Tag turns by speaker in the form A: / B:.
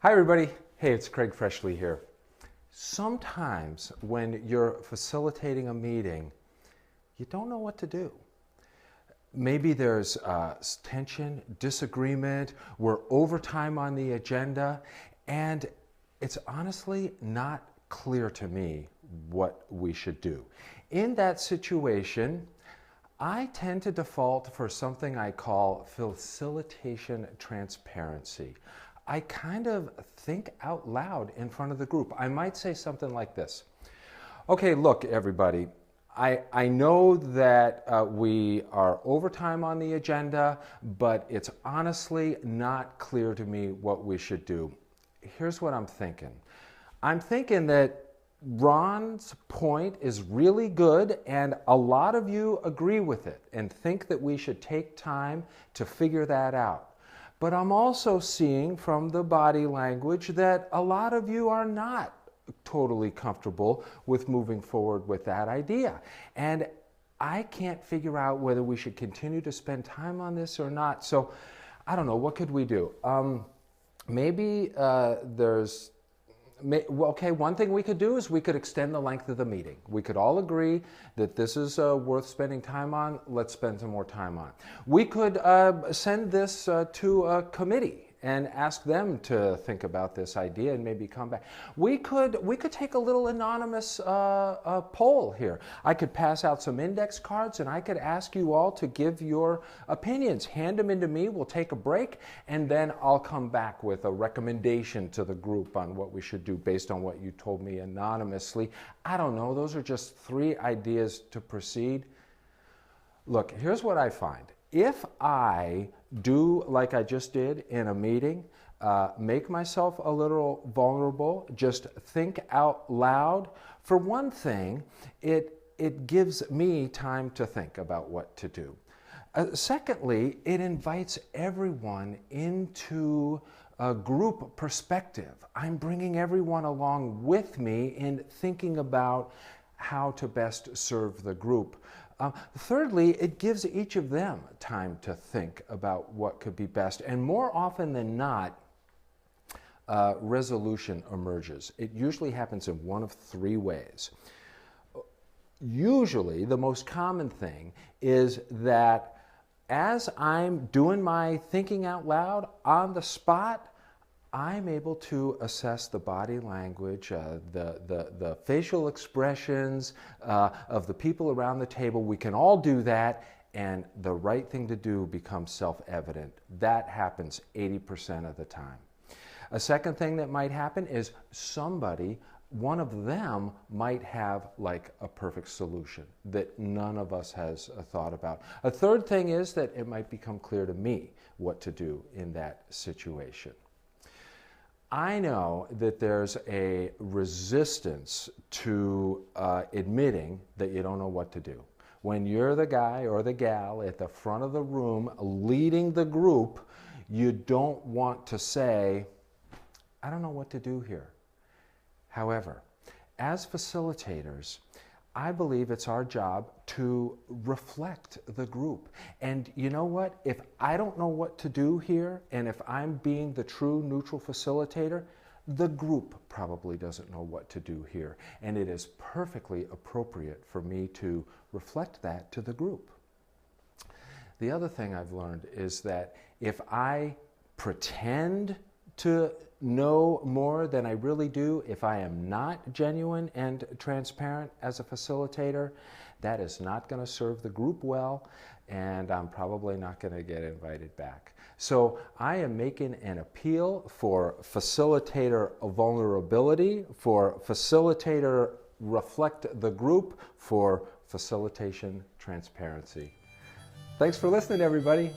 A: Hi everybody, hey, it's Craig Freshley here. Sometimes when you're facilitating a meeting, you don't know what to do. Maybe there's tension, disagreement, we're overtime on the agenda, and it's honestly not clear to me what we should do. In that situation, I tend to default for something I call facilitation transparency. I kind of think out loud in front of the group. I might say something like this. Okay, look, everybody, I know that we are overtime on the agenda, but it's honestly not clear to me what we should do. Here's what I'm thinking. I'm thinking that Ron's point is really good and a lot of you agree with it and think that we should take time to figure that out. But I'm also seeing from the body language that a lot of you are not totally comfortable with moving forward with that idea. And I can't figure out whether we should continue to spend time on this or not. So I don't know, what could we do? One thing we could do is we could extend the length of the meeting. We could all agree that this is worth spending time on. Let's spend some more time on. We could send this to a committee and ask them to think about this idea and maybe come back. We could take a little anonymous poll here. I could pass out some index cards and I could ask you all to give your opinions. Hand them into me, we'll take a break, and then I'll come back with a recommendation to the group on what we should do based on what you told me anonymously. I don't know, those are just 3 ideas to proceed. Look, here's what I find. If I do like I just did in a meeting, make myself a little vulnerable, just think out loud, for one thing, it gives me time to think about what to do. Secondly, it invites everyone into a group perspective. I'm bringing everyone along with me in thinking about how to best serve the group. Thirdly, it gives each of them time to think about what could be best. And more often than not, resolution emerges. It usually happens in one of 3 ways. Usually, the most common thing is that as I'm doing my thinking out loud on the spot, I'm able to assess the body language, the facial expressions of the people around the table. We can all do that, and the right thing to do becomes self-evident. That happens 80% of the time. A second thing that might happen is one of them might have like a perfect solution that none of us has thought about. A third thing is that it might become clear to me what to do in that situation. I know that there's a resistance to admitting that you don't know what to do. When you're the guy or the gal at the front of the room leading the group, you don't want to say, I don't know what to do here. However, as facilitators, I believe it's our job to reflect the group. And you know what? If I don't know what to do here, and if I'm being the true neutral facilitator, the group probably doesn't know what to do here. And it is perfectly appropriate for me to reflect that to the group. The other thing I've learned is that if I pretend to know more than I really do, if I am not genuine and transparent as a facilitator, that is not going to serve the group well, and I'm probably not going to get invited back. So I am making an appeal for facilitator vulnerability, for facilitator reflect the group, for facilitation transparency. Thanks for listening, everybody.